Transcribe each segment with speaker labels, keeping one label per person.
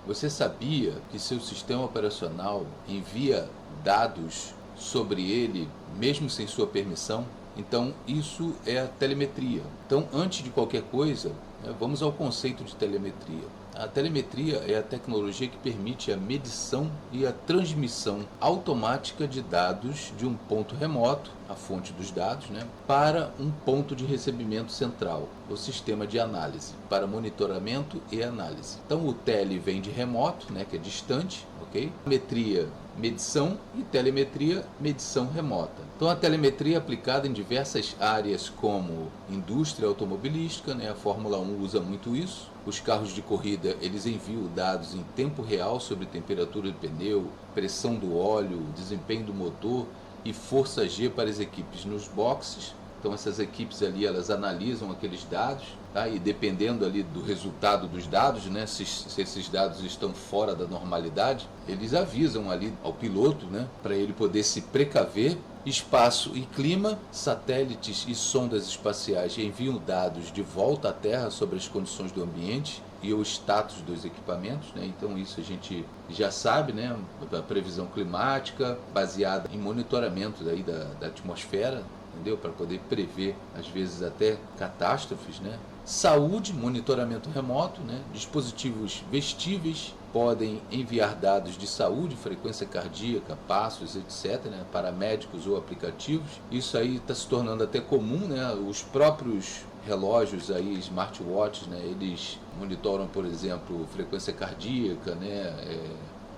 Speaker 1: Você sabia que seu sistema operacional envia dados sobre ele mesmo sem sua permissão? Então, isso é a telemetria. Então, antes de qualquer coisa, vamos ao conceito de telemetria. A telemetria é a tecnologia que permite a medição e a transmissão automática de dados de um ponto remoto, a fonte dos dados, para um ponto de recebimento central, o sistema de análise, para monitoramento e análise. Então, o tele vem de remoto, que é distante, ok? Telemetria, medição, e telemetria, medição remota. Então, a telemetria é aplicada em diversas áreas como indústria automobilística, a Fórmula 1 usa muito isso. Os carros de corrida, eles enviam dados em tempo real sobre temperatura do pneu, pressão do óleo, desempenho do motor e força G para as equipes nos boxes. Então essas equipes ali, elas analisam aqueles dados, e dependendo ali do resultado dos dados, se esses dados estão fora da normalidade, eles avisam ali ao piloto, para ele poder se precaver. Espaço e clima, satélites e sondas espaciais enviam dados de volta à Terra sobre as condições do ambiente e o status dos equipamentos, Então isso a gente já sabe, a previsão climática baseada em monitoramento daí da atmosfera, entendeu? Para poder prever, às vezes, até catástrofes, Saúde, monitoramento remoto, Dispositivos vestíveis podem enviar dados de saúde, frequência cardíaca, passos, etc., para médicos ou aplicativos. Isso aí está se tornando até comum, Os próprios relógios aí, smartwatches, eles monitoram, por exemplo, frequência cardíaca,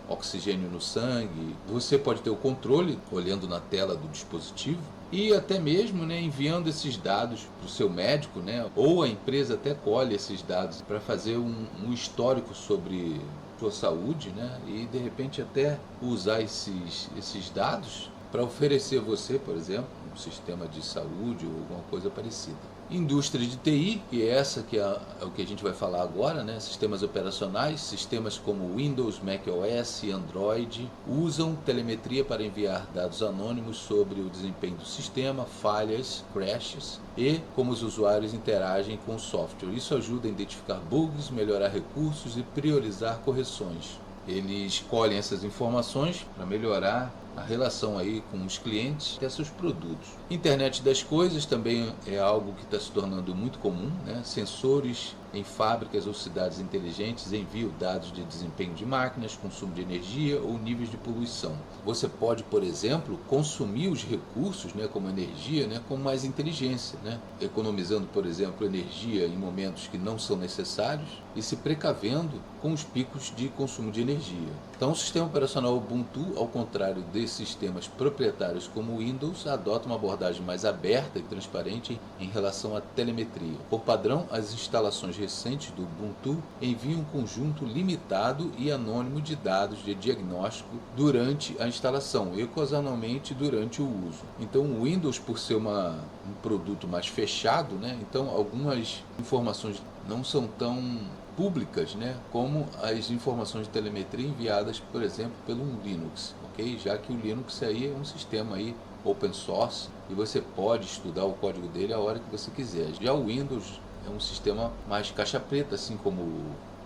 Speaker 1: oxigênio no sangue. Você pode ter o controle olhando na tela do dispositivo e até mesmo enviando esses dados para o seu médico, ou a empresa até colhe esses dados para fazer um histórico sobre sua saúde, e de repente até usar esses dados para oferecer a você, por exemplo, um sistema de saúde ou alguma coisa parecida. Indústria de TI, que é essa que é o que a gente vai falar agora, Sistemas operacionais, sistemas como Windows, macOS e Android usam telemetria para enviar dados anônimos sobre o desempenho do sistema, falhas, crashes e como os usuários interagem com o software. Isso ajuda a identificar bugs, melhorar recursos e priorizar correções. Eles colhem essas informações para melhorar a relação aí com os clientes e seus produtos. Internet das coisas também é algo que está se tornando muito comum, Sensores em fábricas ou cidades inteligentes enviam dados de desempenho de máquinas, consumo de energia ou níveis de poluição. Você pode, por exemplo, consumir os recursos, como energia, com mais inteligência, economizando, por exemplo, energia em momentos que não são necessários e se precavendo com os picos de consumo de energia. Então, o sistema operacional Ubuntu, ao contrário de sistemas proprietários como o Windows, adota uma abordagem mais aberta e transparente em relação à telemetria. Por padrão, as instalações recentes do Ubuntu enviam um conjunto limitado e anônimo de dados de diagnóstico durante a instalação e ocasionalmente durante o uso. Então, o Windows, por ser um produto mais fechado, então algumas informações não são tão públicas, como as informações de telemetria enviadas, por exemplo, pelo Linux, ok? Já que o Linux aí é um sistema aí open source e você pode estudar o código dele a hora que você quiser. Já o Windows é um sistema mais caixa preta, assim como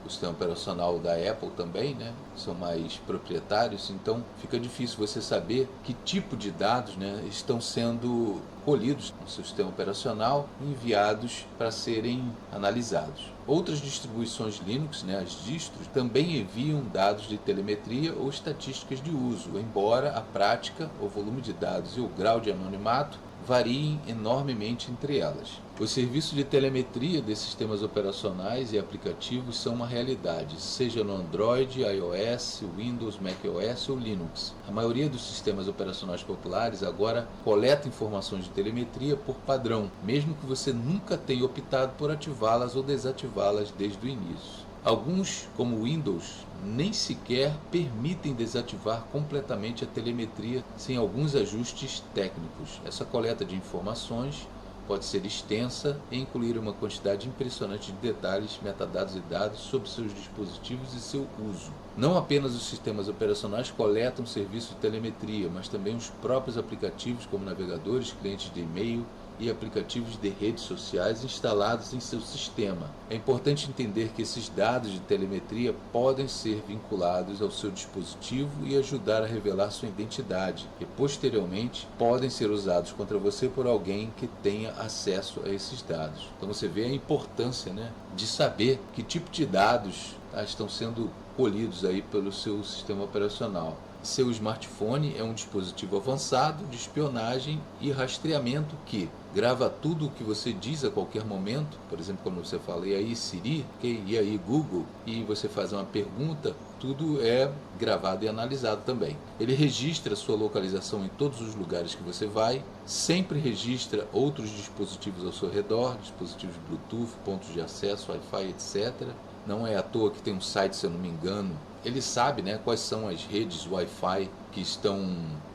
Speaker 1: o sistema operacional da Apple também, são mais proprietários, então fica difícil você saber que tipo de dados, estão sendo colhidos no seu sistema operacional e enviados para serem analisados. Outras distribuições Linux, as distros, também enviam dados de telemetria ou estatísticas de uso, embora a prática, o volume de dados e o grau de anonimato variem enormemente entre elas. Os serviços de telemetria de sistemas operacionais e aplicativos são uma realidade, seja no Android, iOS, Windows, macOS ou Linux. A maioria dos sistemas operacionais populares agora coleta informações de telemetria por padrão, mesmo que você nunca tenha optado por ativá-las ou desativá-las desde o início. Alguns, como o Windows, nem sequer permitem desativar completamente a telemetria sem alguns ajustes técnicos. Essa coleta de informações pode ser extensa e incluir uma quantidade impressionante de detalhes, metadados e dados sobre seus dispositivos e seu uso. Não apenas os sistemas operacionais coletam serviço de telemetria, mas também os próprios aplicativos como navegadores, clientes de e-mail e aplicativos de redes sociais instalados em seu sistema. É importante entender que esses dados de telemetria podem ser vinculados ao seu dispositivo e ajudar a revelar sua identidade, e posteriormente podem ser usados contra você por alguém que tenha acesso a esses dados. Então você vê a importância, né, de saber que tipo de dados estão sendo colhidos aí pelo seu sistema operacional. Seu smartphone é um dispositivo avançado de espionagem e rastreamento que grava tudo o que você diz a qualquer momento. Por exemplo, quando você fala, e aí Siri, okay? E aí Google, e você faz uma pergunta, tudo é gravado e analisado também. Ele registra sua localização em todos os lugares que você vai, sempre registra outros dispositivos ao seu redor, dispositivos Bluetooth, pontos de acesso, Wi-Fi, etc. Não é à toa que tem um site, se eu não me engano, ele sabe, né, quais são as redes Wi-Fi que estão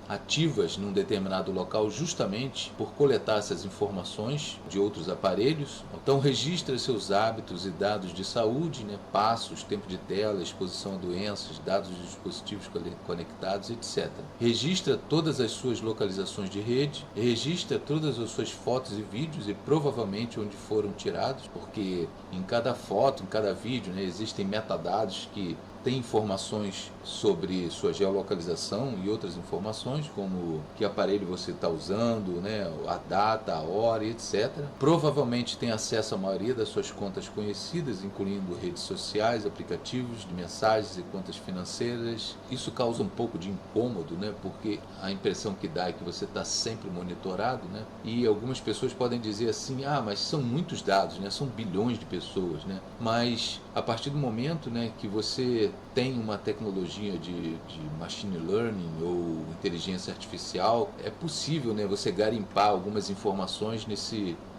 Speaker 1: ativas num determinado local justamente por coletar essas informações de outros aparelhos. Então registra seus hábitos e dados de saúde, né, passos, tempo de tela, exposição a doenças, dados de dispositivos conectados, etc. Registra todas as suas localizações de rede, registra todas as suas fotos e vídeos e provavelmente onde foram tirados, porque em cada foto, em cada vídeo, né, existem metadados que tem informações sobre sua geolocalização e outras informações, como que aparelho você está usando, né, a data, a hora, etc. Provavelmente tem acesso à maioria das suas contas conhecidas, incluindo redes sociais, aplicativos de mensagens e contas financeiras. Isso causa um pouco de incômodo, né, porque a impressão que dá é que você está sempre monitorado, né, e algumas pessoas podem dizer assim, mas são muitos dados, né, são bilhões de pessoas, né, mas a partir do momento, né, que você tem uma tecnologia de machine learning ou inteligência artificial, é possível, né, você garimpar algumas informações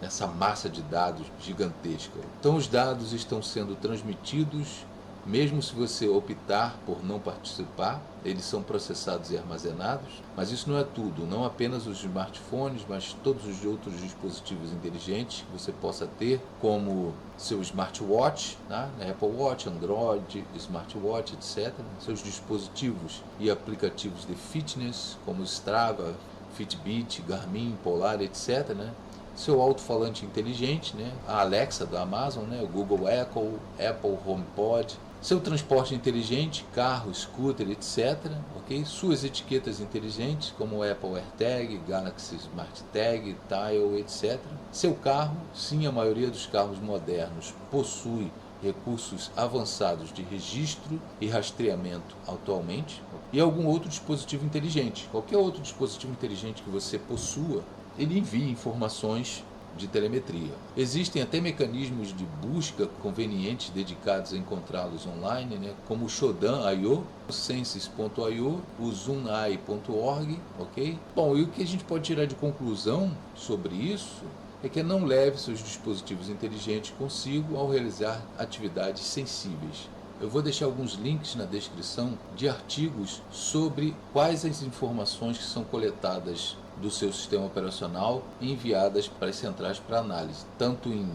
Speaker 1: nessa massa de dados gigantesca. Então os dados estão sendo transmitidos. Mesmo se você optar por não participar, eles são processados e armazenados. Mas isso não é tudo, não apenas os smartphones, mas todos os outros dispositivos inteligentes que você possa ter, como seu smartwatch, né? Apple Watch, Android, smartwatch, etc. Seus dispositivos e aplicativos de fitness, como Strava, Fitbit, Garmin, Polar, etc., né? Seu alto-falante inteligente, né? A Alexa da Amazon, né? O Google Echo, Apple HomePod, seu transporte inteligente, carro, scooter, etc. Okay? Suas etiquetas inteligentes, como o Apple AirTag, Galaxy Smart Tag, Tile, etc. Seu carro, sim, a maioria dos carros modernos possui recursos avançados de registro e rastreamento atualmente, e algum outro dispositivo inteligente. Qualquer outro dispositivo inteligente que você possua, ele envia informações de telemetria. Existem até mecanismos de busca convenientes dedicados a encontrá-los online, né, como o Shodan.io, o Census.io, o Zoomeye.org, ok? Bom, e o que a gente pode tirar de conclusão sobre isso é que não leve seus dispositivos inteligentes consigo ao realizar atividades sensíveis. Eu vou deixar alguns links na descrição de artigos sobre quais as informações que são coletadas do seu sistema operacional e enviadas para as centrais para análise, tanto em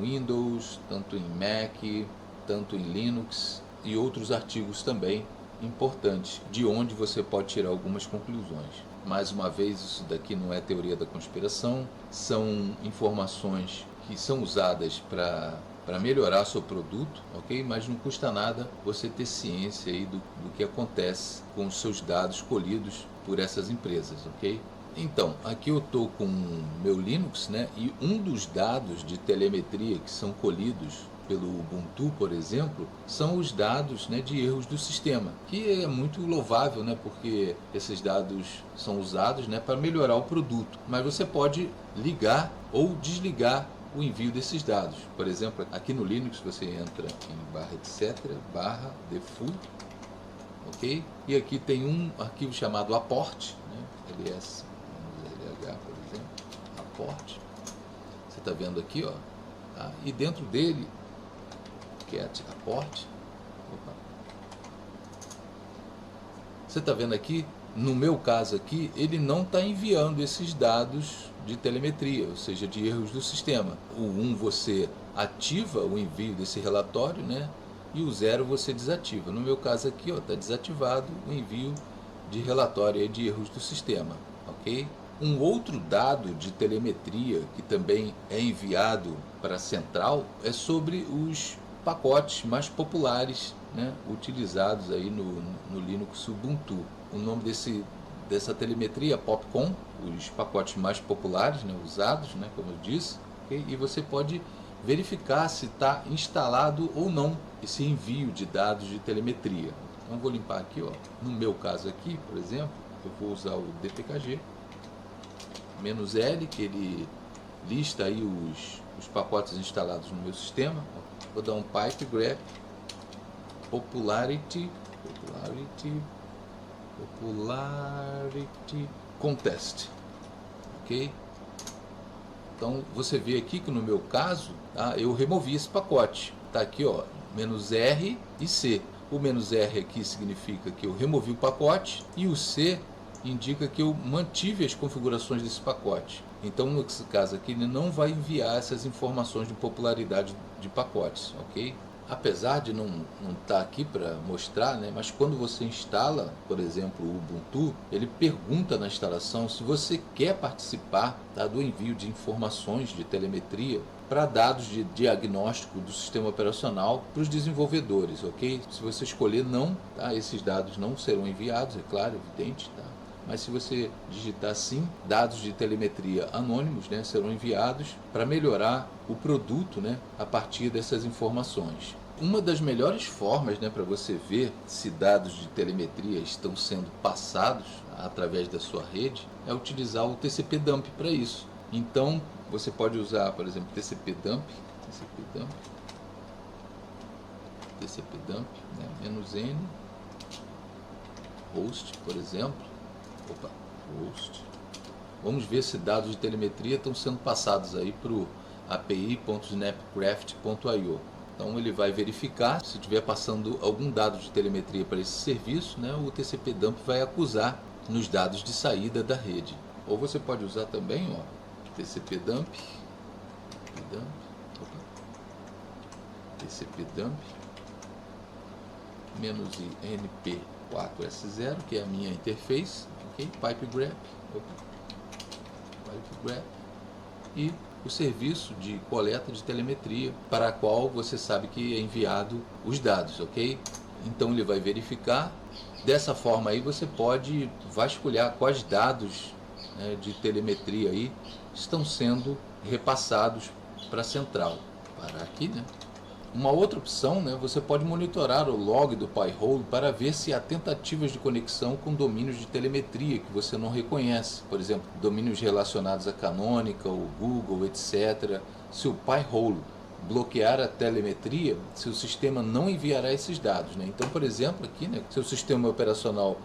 Speaker 1: Windows, tanto em Mac, tanto em Linux e outros artigos também importantes, de onde você pode tirar algumas conclusões. Mais uma vez, isso daqui não é teoria da conspiração, são informações que são usadas para melhorar seu produto, ok? Mas não custa nada você ter ciência aí do que acontece com os seus dados colhidos por essas empresas, ok? Então, aqui eu estou com o meu Linux, né? E um dos dados de telemetria que são colhidos pelo Ubuntu, por exemplo, são os dados, né, de erros do sistema, que é muito louvável, né, porque esses dados são usados, né, para melhorar o produto. Mas você pode ligar ou desligar o envio desses dados. Por exemplo, aqui no Linux você entra em etc, /default, ok? E aqui tem um arquivo chamado apport, né, ls, por exemplo, apport. Você está vendo aqui, ó, tá? E dentro dele, cat apport, você está vendo aqui, no meu caso aqui, ele não está enviando esses dados de telemetria, ou seja, de erros do sistema. O 1 você ativa o envio desse relatório, né? E o 0 você desativa. No meu caso aqui, está desativado o envio de relatório de erros do sistema, ok? Um outro dado de telemetria que também é enviado para a central é sobre os pacotes mais populares, né, utilizados aí no Linux Ubuntu. O nome dessa telemetria é Popcom, os pacotes mais populares, né, usados, né, como eu disse, okay? E você pode verificar se está instalado ou não esse envio de dados de telemetria. Então vou limpar aqui, ó. No meu caso aqui, por exemplo, eu vou usar o dpkg -L, que ele lista aí os pacotes instalados no meu sistema. Vou dar um pipe grep popularity contest, ok? Então você vê aqui que no meu caso, tá, eu removi esse pacote. Tá aqui, ó, -R e C. O -R aqui significa que eu removi o pacote e o C indica que eu mantive as configurações desse pacote. Então, nesse caso aqui, ele não vai enviar essas informações de popularidade de pacotes, ok? Apesar de não estar aqui para mostrar, né, mas quando você instala, por exemplo, o Ubuntu, ele pergunta na instalação se você quer participar, tá, do envio de informações de telemetria para dados de diagnóstico do sistema operacional para os desenvolvedores, ok? Se você escolher não, tá, esses dados não serão enviados, é claro, evidente, tá? Mas se você digitar sim, dados de telemetria anônimos, né, serão enviados para melhorar o produto, né, a partir dessas informações. Uma das melhores formas, né, para você ver se dados de telemetria estão sendo passados através da sua rede é utilizar o TCP-dump para isso. Então você pode usar, por exemplo, TCP-dump, né, -n, host, por exemplo. Host. Vamos ver se dados de telemetria estão sendo passados aí para o api.snapcraft.io. Então ele vai verificar se estiver passando algum dado de telemetria para esse serviço, né, o TCP-dump vai acusar nos dados de saída da rede. Ou você pode usar também, ó, TCP-dump, -np4s0, que é a minha interface. Okay, pipe grep e o serviço de coleta de telemetria para a qual você sabe que é enviado os dados, ok? Então ele vai verificar. Dessa forma aí você pode vasculhar quais dados, né, de telemetria aí estão sendo repassados para a central. Vou parar aqui, né? Uma outra opção, né, você pode monitorar o log do Pi-hole para ver se há tentativas de conexão com domínios de telemetria que você não reconhece. Por exemplo, domínios relacionados a Canonical, o Google, etc. Se o Pi-hole bloquear a telemetria, seu sistema não enviará esses dados, né? Então, por exemplo, aqui, né, seu sistema operacional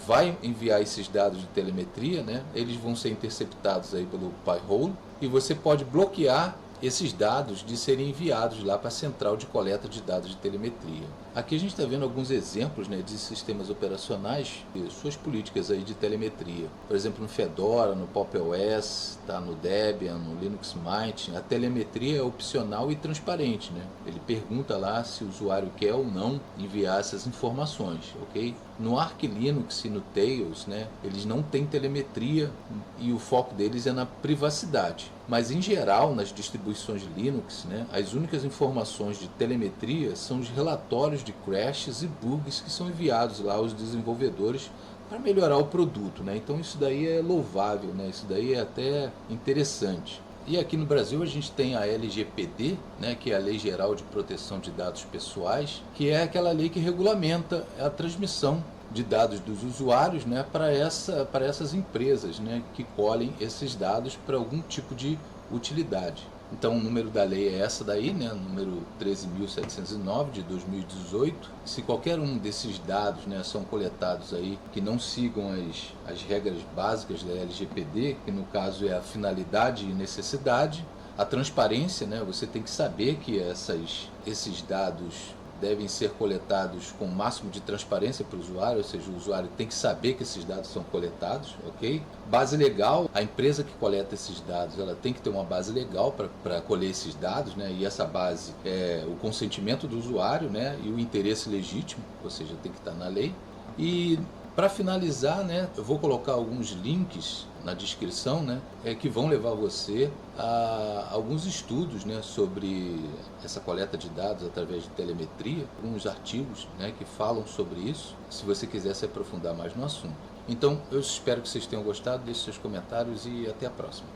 Speaker 1: vai enviar esses dados de telemetria, né? Eles vão ser interceptados aí pelo Pi-hole e você pode bloquear esses dados de serem enviados lá para a central de coleta de dados de telemetria. Aqui a gente está vendo alguns exemplos, né, de sistemas operacionais e suas políticas aí de telemetria. Por exemplo, no Fedora, no Pop! OS, tá, no Debian, no Linux Mint, a telemetria é opcional e transparente, né? Ele pergunta lá se o usuário quer ou não enviar essas informações, ok? No Arch Linux e no Tails, né, eles não têm telemetria e o foco deles é na privacidade. Mas em geral, nas distribuições Linux, né, as únicas informações de telemetria são os relatórios de crashes e bugs que são enviados lá aos desenvolvedores para melhorar o produto, né? Então isso daí é louvável, né? Isso daí é até interessante. E aqui no Brasil a gente tem a LGPD, né, que é a Lei Geral de Proteção de Dados Pessoais, que é aquela lei que regulamenta a transmissão de dados dos usuários, né, para essas empresas, né, que colhem esses dados para algum tipo de utilidade. Então o número da lei é essa daí, né, número 13.709 de 2018. Se qualquer um desses dados, né, são coletados aí que não sigam as regras básicas da LGPD, que no caso é a finalidade e necessidade, a transparência, né, você tem que saber que esses dados devem ser coletados com o máximo de transparência para o usuário, ou seja, o usuário tem que saber que esses dados são coletados, ok? Base legal, a empresa que coleta esses dados, ela tem que ter uma base legal para colher esses dados, né? E essa base é o consentimento do usuário, né? E o interesse legítimo, ou seja, tem que estar na lei. E para finalizar, né, eu vou colocar alguns links na descrição, né, que vão levar você a alguns estudos, né, sobre essa coleta de dados através de telemetria, alguns artigos, né, que falam sobre isso, se você quiser se aprofundar mais no assunto. Então, eu espero que vocês tenham gostado, deixe seus comentários e até a próxima.